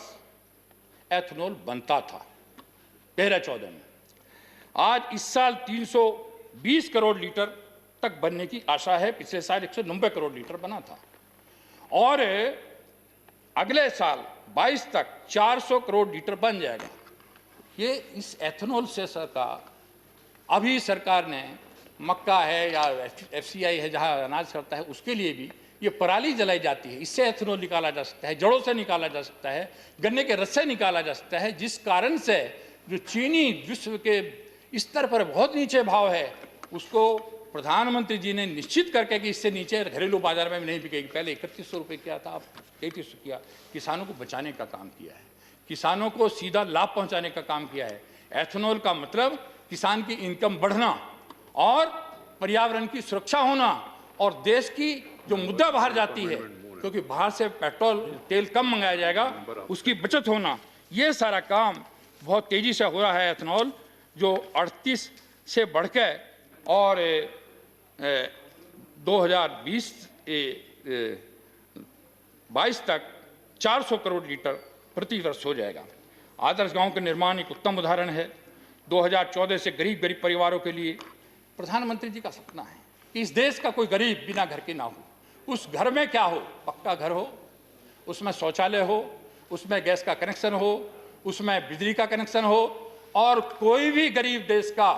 एथेनॉल बनता था 13-14 में। आज इस साल 320 करोड़ लीटर तक बनने की आशा है। पिछले साल 190 करोड़ लीटर बना था और अगले साल 22 तक 400 करोड़ लीटर बन जाएगा। ये इस एथेनॉल से सरकार, अभी सरकार ने मक्का है या एफसीआई है जहां अनाज करता है, उसके लिए भी ये पराली जलाई जाती है, इससे एथेनॉल निकाला जा सकता है, जड़ों से निकाला जा सकता है, गन्ने के रस से निकाला जा सकता है, जिस कारण से जो चीनी विश्व के स्तर पर बहुत नीचे भाव है उसको प्रधानमंत्री जी ने निश्चित करके कि इससे नीचे घरेलू बाजार में भी नहीं बिकेगी। पहले 3100 रुपये किया था, अब 3300 किया। किसानों को बचाने का काम किया है, किसानों को सीधा लाभ पहुंचाने का काम किया है। एथेनॉल का मतलब किसान की इनकम बढ़ना और पर्यावरण की सुरक्षा होना और देश की जो मुद्दा बाहर जाती है, क्योंकि बाहर से पेट्रोल तेल कम मंगाया जाएगा, उसकी बचत होना, ये सारा काम बहुत तेजी से हो रहा है। एथेनॉल जो 38 से बढ़ के और 2022 तक 400 करोड़ लीटर प्रति वर्ष हो जाएगा। आदर्श गांव का निर्माण एक उत्तम उदाहरण है। 2014 से गरीब परिवारों के लिए प्रधानमंत्री जी का सपना है कि इस देश का कोई गरीब बिना घर के ना हो। उस घर में क्या हो? पक्का घर हो, उसमें शौचालय हो, उसमें गैस का कनेक्शन हो, उसमें बिजली का कनेक्शन हो और कोई भी गरीब देश का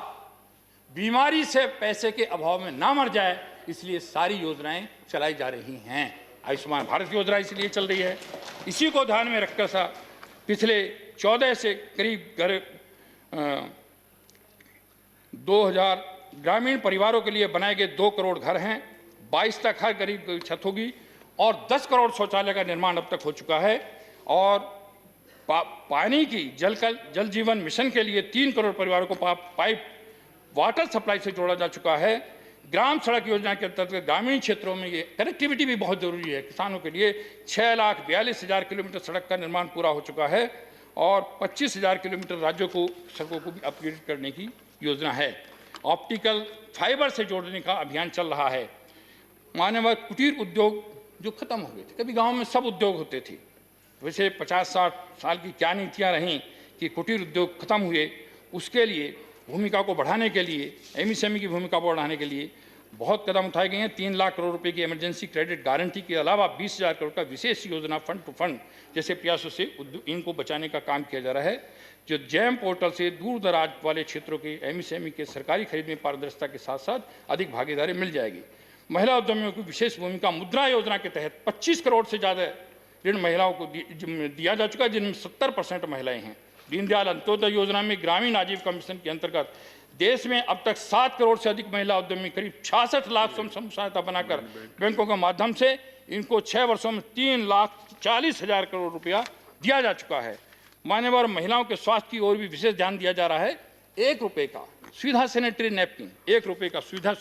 बीमारी से पैसे के अभाव में ना मर जाए, इसलिए सारी योजनाएं चलाई जा रही हैं। आयुष्मान भारत योजना इसलिए चल रही है। इसी को ध्यान में रखकर सा पिछले 14 से करीब 2000 ग्रामीण परिवारों के लिए बनाए गए 2 करोड़ घर हैं। 22 तक हर गरीब की छत होगी और 10 करोड़ शौचालय का निर्माण अब तक हो चुका है। और पानी की जल जीवन मिशन के लिए 3 करोड़ परिवारों को पाइप वाटर सप्लाई से जोड़ा जा चुका है। ग्राम सड़क योजना के अंतर्गत ग्रामीण क्षेत्रों में ये कनेक्टिविटी भी बहुत जरूरी है। किसानों के लिए 6,42,000 किलोमीटर सड़क का निर्माण पूरा हो चुका है और 25,000 किलोमीटर राज्यों को सड़कों को भी अपग्रेड करने की योजना है। ऑप्टिकल फाइबर से जोड़ने का अभियान चल रहा है। मानव कुटीर उद्योग जो खत्म हो गए थे, कभी गांव में सब उद्योग होते थे, वैसे 50-60 साल की क्या नीतियां रहीं कि कुटीर उद्योग खत्म हुए, उसके लिए भूमिका को बढ़ाने के लिए, एमएसएमई की भूमिका को बढ़ाने के लिए बहुत कदम उठाए गए हैं। 3 लाख करोड़ रुपए की इमरजेंसी क्रेडिट गारंटी के अलावा 20,000 करोड़ का विशेष योजना फंड टू फंड जैसे प्रयासों से इनको बचाने का काम किया जा रहा है। जो जैम पोर्टल से दूर दराज वाले क्षेत्रों के एमएसएमई के सरकारी खरीद में पारदर्शिता के साथ साथ अधिक भागीदारी मिल जाएगी। महिला उद्यमियों की विशेष भूमिका मुद्रा योजना के तहत 25 करोड़ से ज़्यादा ऋण महिलाओं को दिया जा चुका है, जिनमें 70% महिलाएं हैं। दीनदयाल अंत्योदय योजना में ग्रामीण आजीविका मिशन के अंतर्गत देश में अब तक 7 करोड़ से अधिक महिला उद्यमी करीब 66 लाख स्वयं सहायता बनाकर बैंकों के माध्यम से इनको 6 वर्षों में 3,40,000 करोड़ रुपया दिया जा चुका है। मान्यवर महिलाओं के स्वास्थ्य की ओर भी विशेष ध्यान दिया जा रहा है। 1 रुपये का सुविधा सैनिटरी नैपकिन, 1 रुपये का सुविधा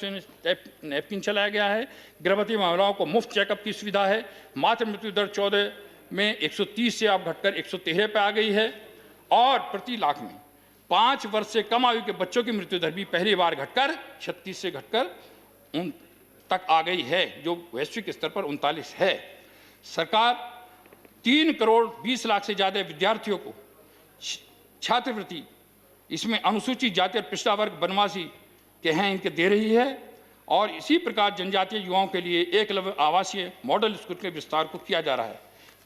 नैपकिन चलाया गया है। गर्भवती महिलाओं को मुफ्त चेकअप की सुविधा है। मातृ मृत्यु दर 14 में 130 से अब घटकर 113 पे आ गई है और प्रति लाख में 5 वर्ष से कम आयु के बच्चों की मृत्यु दर भी पहली बार घटकर 36 से घटकर 9 तक आ गई है, जो वैश्विक स्तर पर 39 है। सरकार 3 करोड़ 20 लाख से ज़्यादा विद्यार्थियों को छात्रवृत्ति, इसमें अनुसूचित जाति और पिछड़ा वर्ग बनवासी के हैं, इनके दे रही है। और इसी प्रकार जनजातीय युवाओं के लिए एकलव्य आवासीय मॉडल स्कूल के विस्तार को किया जा रहा है।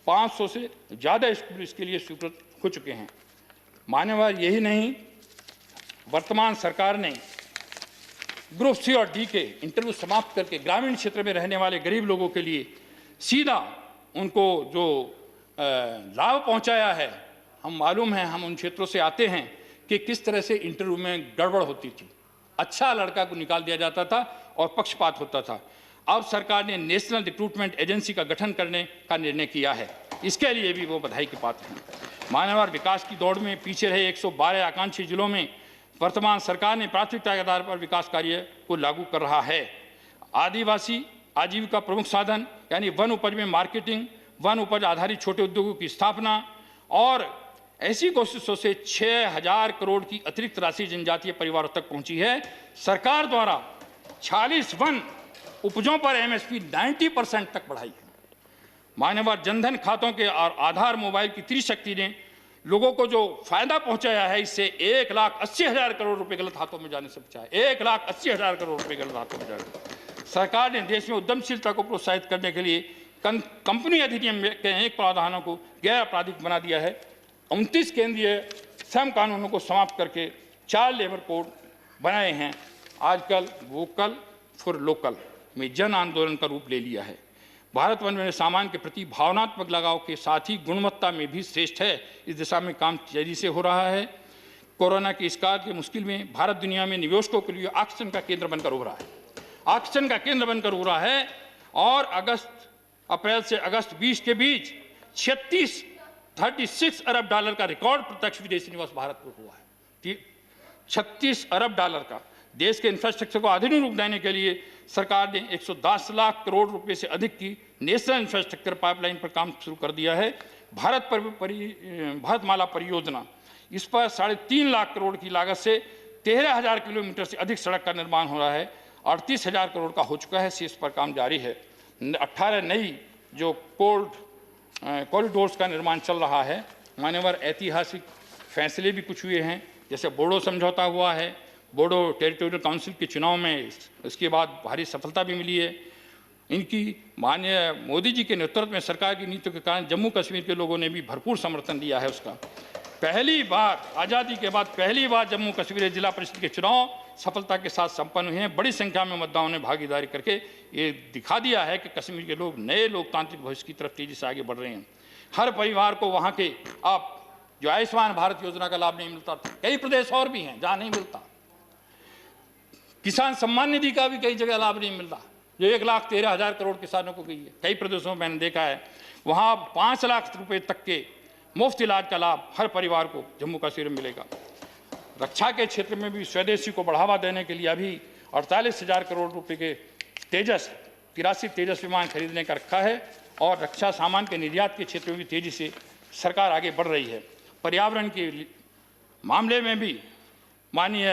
500 से ज़्यादा स्कूल इसके लिए स्वीकृत हो चुके हैं। मान्यवर यही नहीं, वर्तमान सरकार ने ग्रुप सी और डी के इंटरव्यू समाप्त करके ग्रामीण क्षेत्र में रहने वाले गरीब लोगों के लिए सीधा उनको जो लाभ पहुंचाया है। हम मालूम है, हम उन क्षेत्रों से आते हैं कि किस तरह से इंटरव्यू में गड़बड़ होती थी। अच्छा लड़का को निकाल दिया जाता था और पक्षपात होता था। अब सरकार ने नेशनल रिक्रूटमेंट एजेंसी का गठन करने का निर्णय किया है, इसके लिए भी वो बधाई के पात्र हैं। मानव विकास की दौड़ में पीछे रहे 112 आकांक्षी जिलों में वर्तमान सरकार ने प्राथमिकता के आधार पर विकास कार्य को लागू कर रहा है। आदिवासी आजीविका प्रमुख साधन यानी वन उपज में मार्केटिंग, वन उपज आधारित छोटे उद्योगों की स्थापना और ऐसी कोशिशों से 6,000 करोड़ की अतिरिक्त राशि जनजातीय परिवारों तक पहुंची है। सरकार द्वारा 46 वन उपजों पर एमएसपी 90% तक बढ़ाई है। मान्यवर जनधन खातों के और आधार मोबाइल की त्रिशक्ति ने लोगों को जो फायदा पहुंचाया है, इससे 1,80,000 करोड़ रुपए गलत हाथों में जाने से बचाया। 1,80,000 करोड़ रुपए गलत हाथों में जाने। सरकार ने देश में उद्यमशीलता को प्रोत्साहित करने के लिए कंपनी अधिनियम के अनेक प्रावधानों को गैर आपराधिक बना दिया है। 29 केंद्रीय श्रम कानूनों को समाप्त करके 4 लेबर कोड बनाए हैं। आजकल वोकल फॉर लोकल में जन आंदोलन का रूप ले लिया है। भारत वन में सामान के प्रति भावनात्मक लगाव के साथ ही गुणवत्ता में भी श्रेष्ठ है। इस दिशा में काम तेजी से हो रहा है। कोरोना की इस काल की मुश्किल में भारत दुनिया में निवेशकों के लिए आकर्षण का केंद्र बनकर उभरा है। आकर्षण का केंद्र बनकर उभरा है और अप्रैल से अगस्त 20 के बीच 36 अरब डॉलर का रिकॉर्ड प्रत्यक्ष विदेशी निवेश भारत में हुआ है। 36 अरब डॉलर का। देश के इंफ्रास्ट्रक्चर को आधुनिक रूप देने के लिए सरकार ने 110 लाख करोड़ रुपए से अधिक की नेशनल इंफ्रास्ट्रक्चर पाइपलाइन पर काम शुरू कर दिया है। भारतमाला परियोजना, इस पर 3.5 लाख करोड़ की लागत से 13,000 किलोमीटर से अधिक सड़क का निर्माण हो रहा है। 38,000 करोड़ का हो चुका है, शेष पर काम जारी है। 18 नई जो कॉरिडोर्स का निर्माण चल रहा है। मान्यवर ऐतिहासिक फैसले भी कुछ हुए हैं, जैसे बोडो समझौता हुआ है। बोडो टेरिटोरियल काउंसिल के चुनाव में इसके बाद भारी सफलता भी मिली है। इनकी माननीय मोदी जी के नेतृत्व में सरकार की नीतियों के कारण जम्मू कश्मीर के लोगों ने भी भरपूर समर्थन दिया है उसका। पहली बार आज़ादी के बाद पहली बार जम्मू कश्मीर जिला परिषद के चुनाव सफलता के साथ संपन्न हुए हैं। बड़ी संख्या में मतदाताओं ने भागीदारी करके ये दिखा दिया है कि कश्मीर के लोग नए लोकतांत्रिक भविष्य की तरफ तेजी से आगे बढ़ रहे हैं। हर परिवार को वहाँ के आप जो आयुष्मान भारत योजना का लाभ नहीं मिलता था, कई प्रदेश और भी हैं जहाँ नहीं मिलता। किसान सम्मान निधि का भी कई जगह लाभ नहीं मिल रहा, जो 1,13,000 करोड़ किसानों को गई है। कई प्रदेशों में मैंने देखा है, वहाँ 5 लाख रुपए तक के मुफ्त इलाज का लाभ हर परिवार को जम्मू कश्मीर में मिलेगा। रक्षा के क्षेत्र में भी स्वदेशी को बढ़ावा देने के लिए अभी 48,000 करोड़ रुपए के 83 तेजस विमान खरीदने का रखा है और रक्षा सामान के निर्यात के क्षेत्र में भी तेजी से सरकार आगे बढ़ रही है। पर्यावरण के मामले में भी माननीय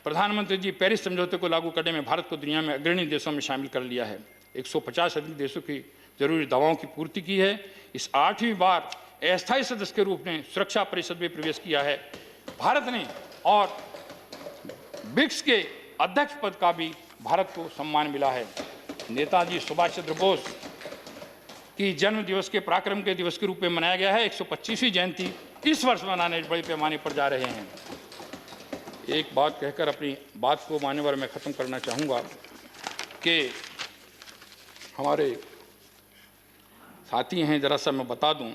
प्रधानमंत्री जी पेरिस समझौते को लागू करने में भारत को दुनिया में अग्रणी देशों में शामिल कर लिया है। 150 अधिक देशों की जरूरी दवाओं की पूर्ति की है। इस 8वीं बार अस्थायी सदस्य के रूप में सुरक्षा परिषद में प्रवेश किया है भारत ने, और ब्रिक्स के अध्यक्ष पद का भी भारत को सम्मान मिला है। नेताजी सुभाष चंद्र बोस की जन्म दिवस के पराक्रम के दिवस के रूप में मनाया गया है। 125वीं जयंती इस वर्ष मनाने बड़े पैमाने पर जा रहे हैं। एक बात कहकर अपनी बात को मान्यवर मैं ख़त्म करना चाहूँगा कि हमारे साथी हैं, ज़रा सा मैं बता दूं,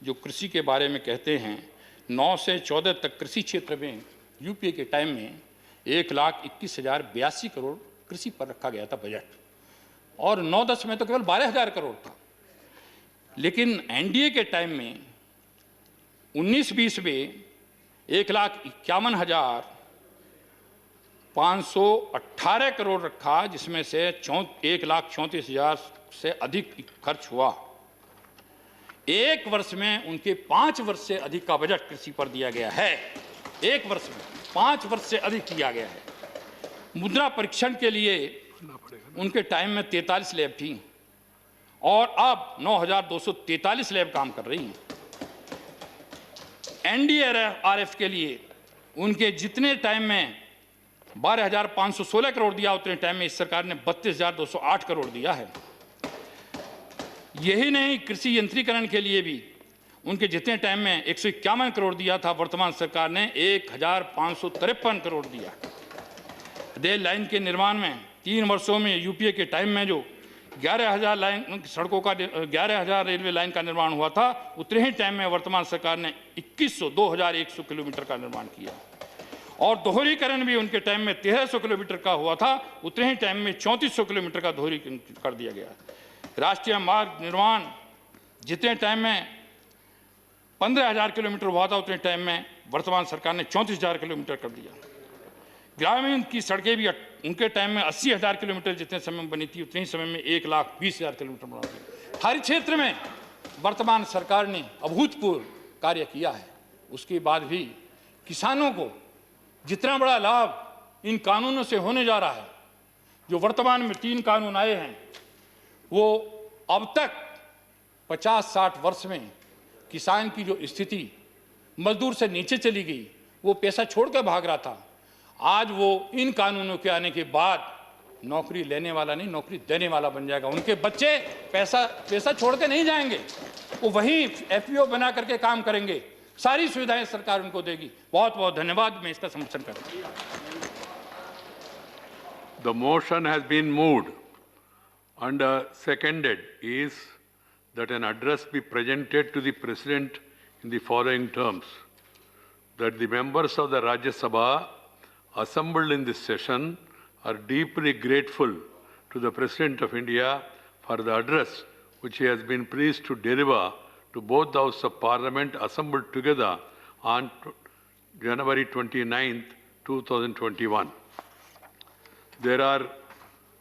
जो कृषि के बारे में कहते हैं 9 से 14 तक कृषि क्षेत्र में यूपीए के टाइम में 1,21,082 करोड़ कृषि पर रखा गया था बजट, और 9-10 में तो केवल 12,000 करोड़ था। लेकिन एनडीए के टाइम में 19-20 में 1,51,518 करोड़ रखा, जिसमें से 1,34,000 से अधिक खर्च हुआ। एक वर्ष में उनके 5 वर्ष से अधिक का बजट कृषि पर दिया गया है। एक वर्ष में 5 वर्ष से अधिक किया गया है। मुद्रा परीक्षण के लिए उनके टाइम में 43 लैब थी और अब 9,243 लैब काम कर रही हैं। एनडीआरएफ के लिए उनके जितने टाइम में 12,516 करोड़ दिया, उतने टाइम में इस सरकार ने 32,208 करोड़ दिया है। यही नहीं, कृषि यंत्रीकरण के लिए भी उनके जितने टाइम में 151 करोड़ दिया था, वर्तमान सरकार ने 1,553 करोड़ दिया। रेल लाइन के निर्माण में 3 वर्षों में यूपीए के टाइम में जो 11,000 लाइन सड़कों का 11,000 रेलवे लाइन का निर्माण हुआ था, उतने ही टाइम में वर्तमान सरकार ने 2,100 किलोमीटर का निर्माण किया। और दोहरीकरण भी उनके टाइम में 1,300 किलोमीटर का हुआ था, उतने ही टाइम में 3,400 किलोमीटर का दोहरीकरण कर दिया गया। राष्ट्रीय मार्ग निर्माण जितने टाइम में 15,000 किलोमीटर हुआ था, उतने टाइम में वर्तमान सरकार ने 34,000 किलोमीटर कर दिया। ग्रामीण की सड़कें भी उनके टाइम में 80,000 किलोमीटर जितने समय में बनी थी, उतने ही समय में 1,20,000 किलोमीटर बना दी। हर क्षेत्र में वर्तमान सरकार ने अभूतपूर्व कार्य किया है। उसके बाद भी किसानों को जितना बड़ा लाभ इन कानूनों से होने जा रहा है, जो वर्तमान में 3 कानून आए हैं, वो अब तक 50-60 वर्ष में किसान की जो स्थिति मजदूर से नीचे चली गई, वो पैसा छोड़कर भाग रहा था, आज वो इन कानूनों के आने के बाद नौकरी लेने वाला नहीं, नौकरी देने वाला बन जाएगा। उनके बच्चे पैसा छोड़ के नहीं जाएंगे, वो वहीं एफपीओ बना करके काम करेंगे। सारी सुविधाएं सरकार उनको देगी। बहुत बहुत धन्यवाद। मैं इसका समर्थन करता हूं। The motion has been moved and seconded is that an address be presented to the President in the following terms: that the members of the Rajya Sabha assembled in this session are deeply grateful to the President of India for the address which he has been pleased to deliver to both the House of Parliament assembled together on January 29th, 2021. There are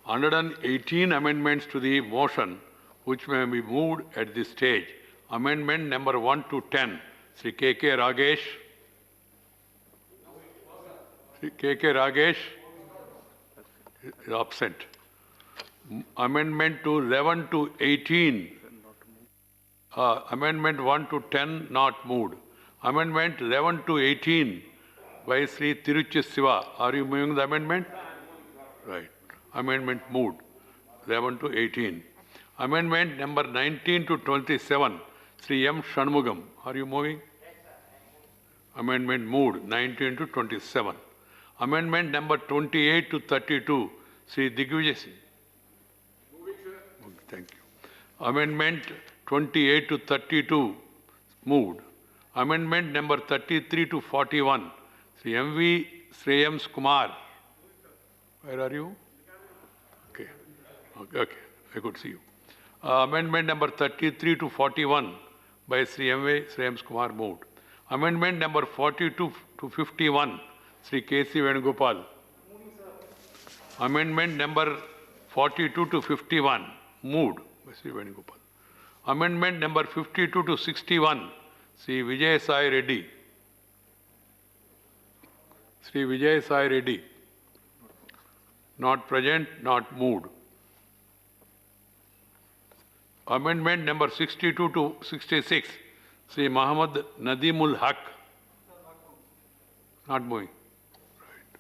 118 amendments to the motion which may be moved at this stage. Amendment number 1 to 10, Sri K.K. Ragesh. Sri K.K. Ragesh is absent. Amendment to 11 to 18. Amendment 1 to 10 not moved. Amendment 11 to 18 by Sri Tiruchi Siva. Are you moving the amendment? Right. Amendment moved. 11 to 18. Amendment number 19 to 27, Sri M. Shanmugam. Are you moving? Amendment moved. 19 to 27. Amendment number 28 to 32, Sri Digvijay Singh. Thank you. Amendment 28 to 32 moved. Amendment number 33 to 41, Sri M.V. Shreyams Kumar. Where are you? Okay. Okay. I could see you. Amendment number 33 to 41 by Sri M.V. Shreyams Kumar moved. Amendment number 42 to 51, Sri K.C. Venugopal. Amendment number 42 to 51 moved by Sri Venugopal. Amendment number 52 to 61, Sri Vijay Sai Reddy. Sri Vijay Sai Reddy. Not present, not moved. Amendment number 62 to 66, Sri Muhammad Nadimul Haq. Not moving. Right.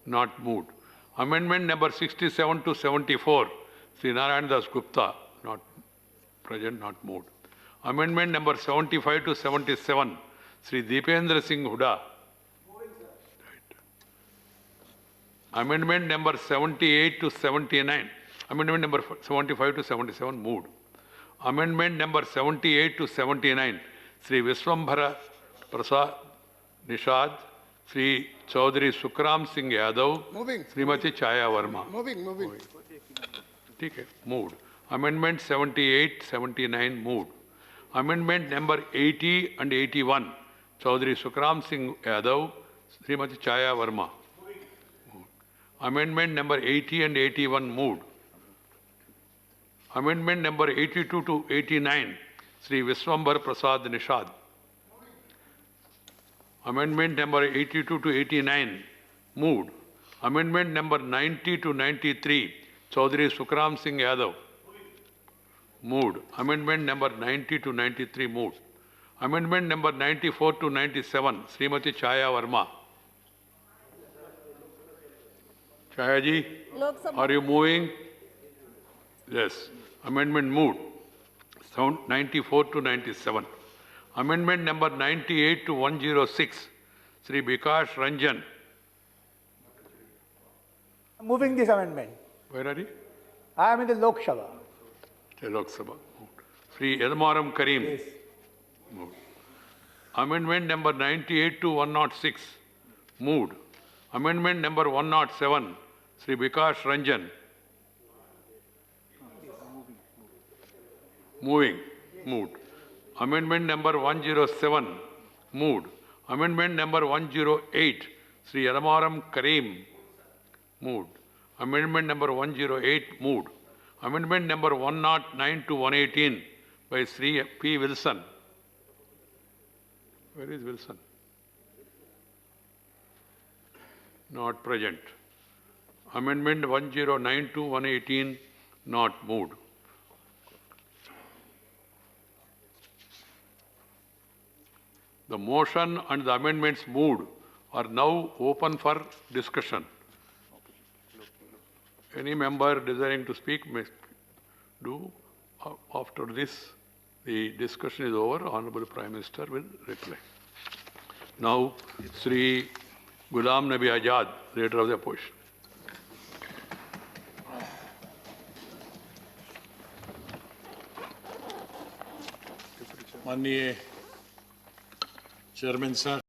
Not moved. Amendment number 67 to 74, Sri Narayan Das Gupta. Not present, not moved. Amendment number 75 to 77, Sri Deependra Singh Huda. Right. Amendment number 78 to 79. Amendment number 75 to 77 moved. Amendment number 78 to 79, Sri Viswambhara Prasad Nishad, Sri Chaudhary Sukram Singh Yadav, Moving. Srimati Chaya Verma. Moving. Okay, moved. Amendment 78, 79 moved. Amendment number 80 and 81, Chaudhary Sukram Singh Yadav, Srimati Chaya Verma. Moved. Amendment number 80 and 81 moved. Amendment number 82 to 89, Sri Viswambhar Prasad Nishad. Amendment number 82 to 89, moved. Amendment number 90 to 93, Chaudhary Sukram Singh Yadav. Moved. Amendment number 90 to 93, moved. Amendment number 94 to 97, Srimati Chaya Verma. Chaya ji, Lok Sabha. are you moving? Yes. Amendment moved. 94 to 97. Amendment number 98 to 106, Sri Bikash Ranjan. Moving this amendment. Where are you? I am in the Lok Sabha. The Lok Sabha. Moved. Sri Yadamaram Karim. Yes. Moved. Amendment number 98 to 106, moved. Amendment number 107, Sri Bikash Ranjan. Moving. Moved. Amendment number 107, moved. Amendment number 108, Sri Yadamaram Karim. Moved. Amendment number 108, moved. Amendment number 109 to 118 by Sri P. Wilson. Where is Wilson? Not present. Amendment 109 to 118 not moved. The motion and the amendments moved are now open for discussion. Any member desiring to speak may do. After this, the discussion is over. Honorable Prime Minister will reply. Now, Sri Ghulam Nabi Azad, Leader of the Opposition. माननीय chairman sir,